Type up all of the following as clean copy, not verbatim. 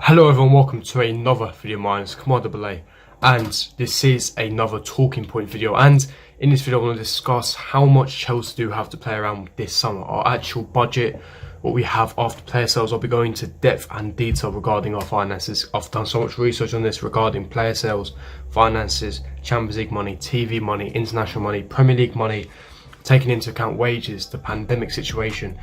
Hello everyone, welcome to another video of mine. It's Commander Belay, and this is another talking point video. And in this video I want to discuss how much Chelsea do have to play around with this summer, our actual budget, what we have after player sales. I'll be going into depth and detail regarding our finances. I've done so much research on this regarding player sales, finances, Champions League money, TV money, international money, Premier League money, taking into account wages, the pandemic situation,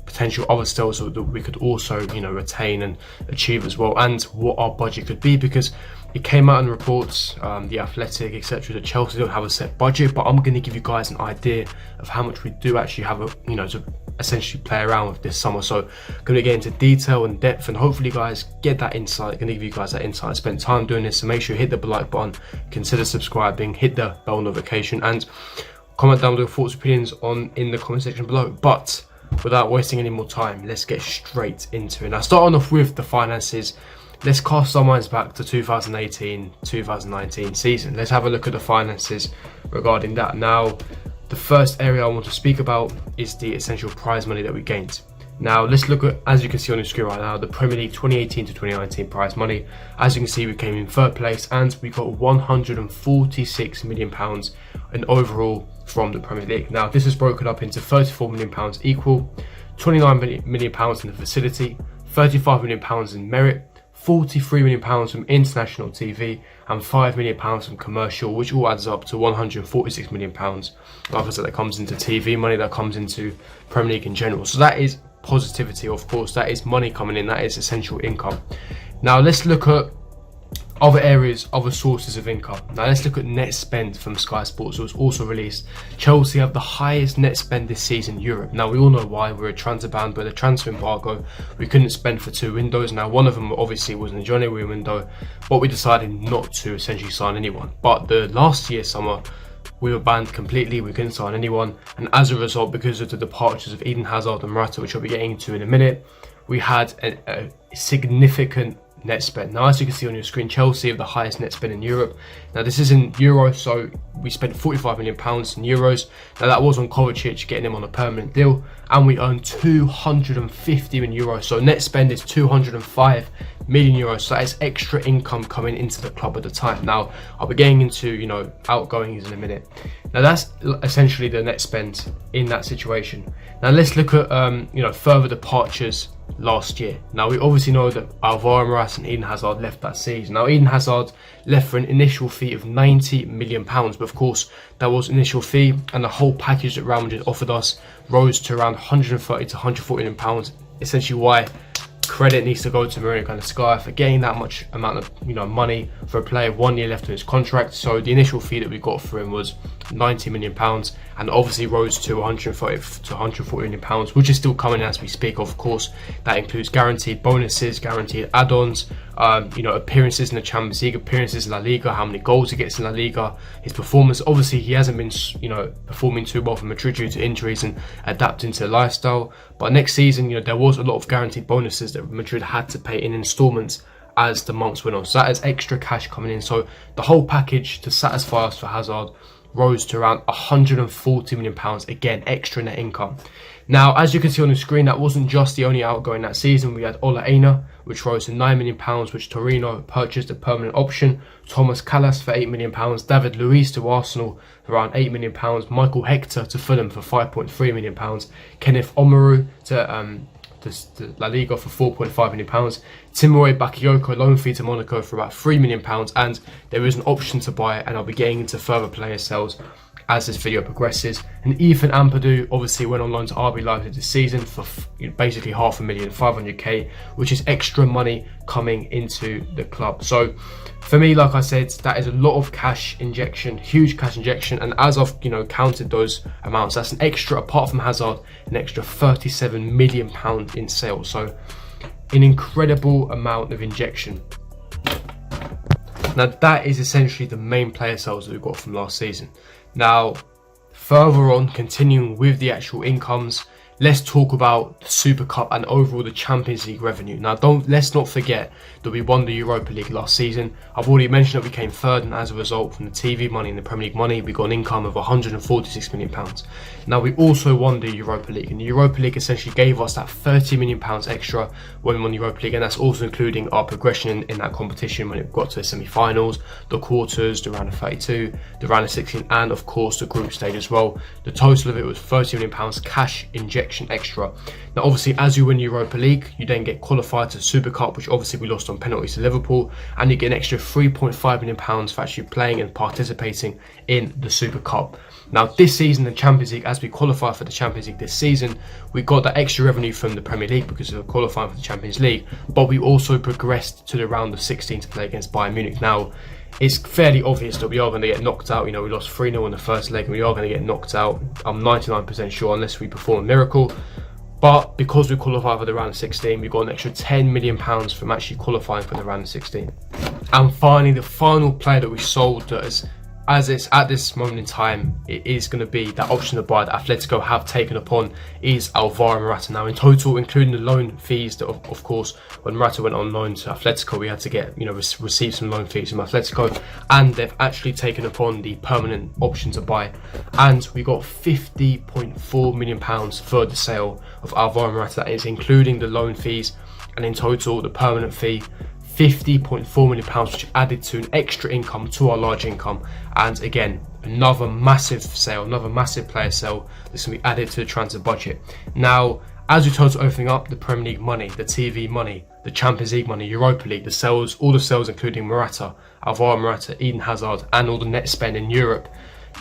potential other sales that we could also, retain and achieve as well, and what our budget could be, because it came out in reports, the Athletic, etc., that Chelsea don't have a set budget. But I'm going to give you guys an idea of how much we do actually have, to essentially play around with this summer. So I'm going to get into detail and depth, and hopefully you guys get that insight. I'm going to give you guys that insight. I spent time doing this, so make sure you hit the like button, consider subscribing, hit the bell notification, and comment down your thoughts, opinions in the comment section below. But without wasting any more time, let's get straight into it. Now, starting off with the finances, let's cast our minds back to 2018-2019 season. Let's have a look at the finances regarding that. Now, the first area I want to speak about is the essential prize money that we gained. Now, let's look at, as you can see on the screen right now, the Premier League 2018 to 2019 prize money. As you can see, we came in third place and we got £146 million in overall from the Premier League. Now, this is broken up into £34 million equal, £29 million in the facility, £35 million in merit, £43 million from international TV, and £5 million from commercial, which all adds up to £146 million. Like I said, that comes into TV money, that comes into Premier League in general. So that is positivity, of course. That is money coming in, that is essential income. Now let's look at other areas, other sources of income. Now let's look at net spend from Sky Sports. It was also released. Chelsea have the highest net spend this season in Europe. Now we all know why. We're a transfer ban, but the transfer embargo, we couldn't spend for 2 windows. Now one of them obviously was in the January window, but we decided not to essentially sign anyone. But the last year summer, we were banned completely. We couldn't sign anyone, and as a result, because of the departures of Eden Hazard and Morata, which I'll be getting into in a minute, we had a significant net spend. Now, as you can see on your screen, Chelsea have the highest net spend in Europe. Now, this is in euros, so we spent £45 million in euros. Now, that was on Kovacic, getting him on a permanent deal, and we earned €250 million. So net spend is €205 million. So that is extra income coming into the club at the time. Now, I'll be getting into outgoings in a minute. Now, that's essentially the net spend in that situation. Now, let's look at further departures last year. Now, we obviously know that Alvaro Morata and Eden Hazard left that season. Now, Eden Hazard left for an initial fee of £90 million, but of course that was initial fee, and the whole package that Real Madrid offered us rose to around £130 to £140 million. Essentially why credit needs to go to Mourinho and Sky for getting that much amount of money for a player, 1 year left on his contract. So the initial fee that we got for him was £90 million, and obviously rose to £130 to £140 million, which is still coming as we speak. Of course, that includes guaranteed bonuses, guaranteed add-ons, appearances in the Champions League, appearances in La Liga, how many goals he gets in La Liga, his performance. Obviously, he hasn't been performing too well for Madrid due to injuries and adapting to the lifestyle. But next season, there was a lot of guaranteed bonuses that Madrid had to pay in installments as the months went on. So that is extra cash coming in. So the whole package to satisfy us for Hazard rose to around £140 million. Again, extra net income. Now, as you can see on the screen, that wasn't just the only outgoing that season. We had Ola Aina, which rose to £9 million, which Torino purchased a permanent option. Thomas Callas for £8 million. David Luiz to Arsenal for around £8 million. Michael Hector to Fulham for £5.3 million. Kenneth Omaru to La Liga for £4.5 million. Timur Bakayoko loan fee to Monaco for about £3 million, and there is an option to buy it, and I'll be getting into further player sales as this video progresses. And Ethan Ampadu obviously went on loan to RB Leipzig this season for basically $500,000, 500k, which is extra money coming into the club. So for me, like I said, that is a lot of cash injection, huge cash injection, and as I've counted those amounts, that's an extra, apart from Hazard, an extra £37 million in sales. So an incredible amount of injection. Now, that is essentially the main player sales that we got from last season. Now, further on, continuing with the actual incomes, let's talk about the Super Cup and overall the Champions League revenue. Now, let's not forget that we won the Europa League last season. I've already mentioned that we came third, and as a result, from the TV money and the Premier League money, we got an income of £146 million. Now, we also won the Europa League, and the Europa League essentially gave us that £30 million extra when we won the Europa League, and that's also including our progression in that competition when it got to the semi-finals, the quarters, the round of 32, the round of 16, and of course the group stage as well. The total of it was £30 million cash injection extra. Now, obviously, as you win Europa League, you then get qualified to the Super Cup, which obviously we lost on penalties to Liverpool, and you get an extra £3.5 million for actually playing and participating in the Super Cup. Now, this season, the Champions League, as we qualify for the Champions League this season, we got that extra revenue from the Premier League because of qualifying for the Champions League, but we also progressed to the round of 16 to play against Bayern Munich. Now, it's fairly obvious that we are going to get knocked out. You know, we lost 3-0 in the first leg, and we are going to get knocked out. I'm 99% sure, unless we perform a miracle. But because we qualify for the round of 16, we got an extra £10 million from actually qualifying for the round of 16. And finally, the final player that we sold that is, as it's at this moment in time, it is going to be that option to buy that Atletico have taken upon is Alvaro Morata. Now, in total, including the loan fees, that of course, when Morata went on loan to Atletico, we had to get, receive some loan fees from Atletico, and they've actually taken upon the permanent option to buy, and we got £50.4 million for the sale of Alvaro Morata. That is including the loan fees, and in total, the permanent fee, £50.4 million, which added to an extra income to our large income. And again, another massive sale, another massive player sale that's going to be added to the transfer budget. Now, as we total everything up, the Premier League money, the TV money, the Champions League money, Europa League, the sales, all the sales including Morata, Alvaro Morata, Eden Hazard, and all the net spend in Europe,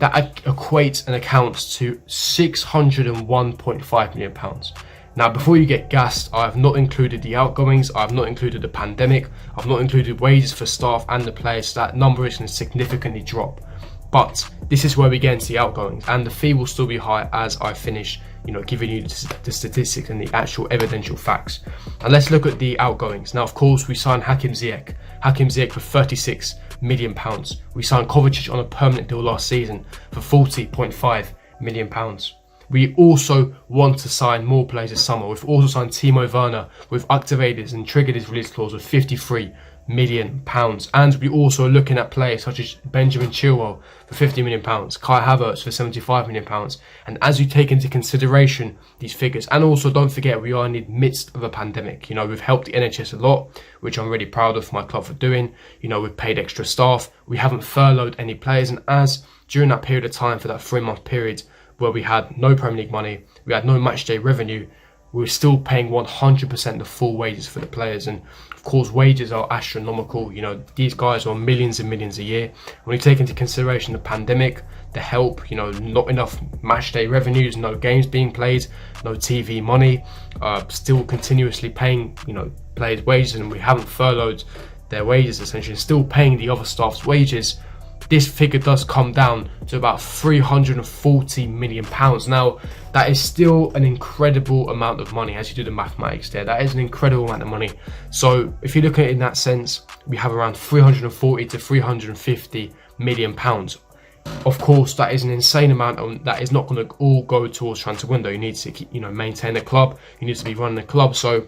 that equates and accounts to £601.5 million. Now, before you get gassed, I have not included the outgoings, I have not included the pandemic, I've not included wages for staff and the players, so that number is going to significantly drop. But this is where we get into the outgoings, and the fee will still be high as I finish, giving you the statistics and the actual evidential facts. And let's look at the outgoings. Now, of course, we signed Hakim Ziyech for £36 million. We signed Kovacic on a permanent deal last season for £40.5 million. We also want to sign more players this summer. We've also signed Timo Werner. We've activated and triggered his release clause with £53 million. And we also are looking at players such as Benjamin Chilwell for £50 million, Kai Havertz for £75 million. And as you take into consideration these figures, and also don't forget, we are in the midst of a pandemic. We've helped the NHS a lot, which I'm really proud of my club for doing. We've paid extra staff. We haven't furloughed any players. And as during that period of time, for that 3-month period, where we had no Premier League money, we had no matchday revenue, we were still paying 100% the full wages for the players. And of course, wages are astronomical. These guys are on millions and millions a year. When you take into consideration the pandemic, the help, not enough matchday revenues, no games being played, no TV money, still continuously paying, players' wages, and we haven't furloughed their wages, essentially, still paying the other staff's wages. This figure does come down to about £340 million. Now, that is still an incredible amount of money as you do the mathematics there. That is an incredible amount of money. So if you look at it in that sense, we have around £340 to £350 million. Of course, that is an insane amount, and that is not going to all go towards transfer window. You need to keep, maintain the club. You need to be running the club. So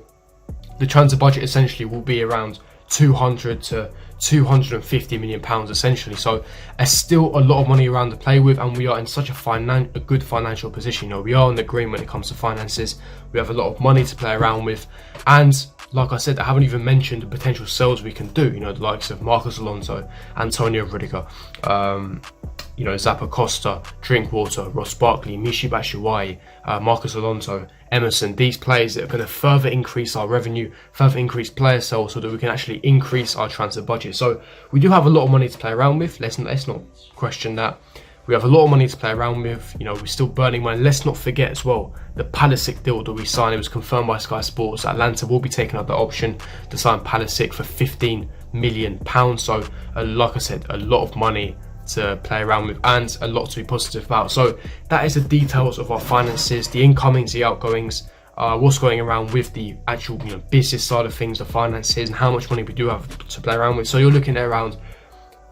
the transfer budget essentially will be around 200 to £250 million essentially. So there's still a lot of money around to play with, and we are in such a good financial position. We are in the green when it comes to finances. We have a lot of money to play around with, and like I said, I haven't even mentioned the potential sales we can do. The likes of Marcos Alonso, Antonio Rudiger, Zappa Costa, Drinkwater, Ross Barkley, Michy Batshuayi, Marcos Alonso, Emerson. These players that are going to further increase our revenue, further increase player sales, so that we can actually increase our transfer budget. So we do have a lot of money to play around with. Let's not question that. We have a lot of money to play around with. We're still burning money. Let's not forget as well, the Pulisic deal that we signed. It was confirmed by Sky Sports. Atlanta will be taking up the option to sign Pulisic for £15 million. So, like I said, a lot of money to play around with, and a lot to be positive about. So that is the details of our finances, the incomings, the outgoings, what's going around with the actual business side of things, the finances, and how much money we do have to play around with. So you're looking at around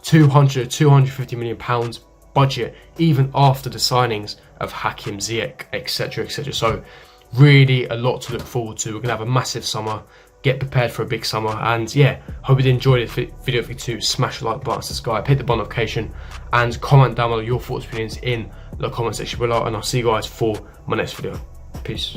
£250 million budget, even after the signings of Hakim Ziyech, etc. So really a lot to look forward to. We're going to have a massive summer. Get prepared for a big summer, and yeah, hope you enjoyed this video. If you do, smash the like button, subscribe, hit the bell notification, and comment down below your thoughts and opinions in the comment section below, and I'll see you guys for my next video. Peace.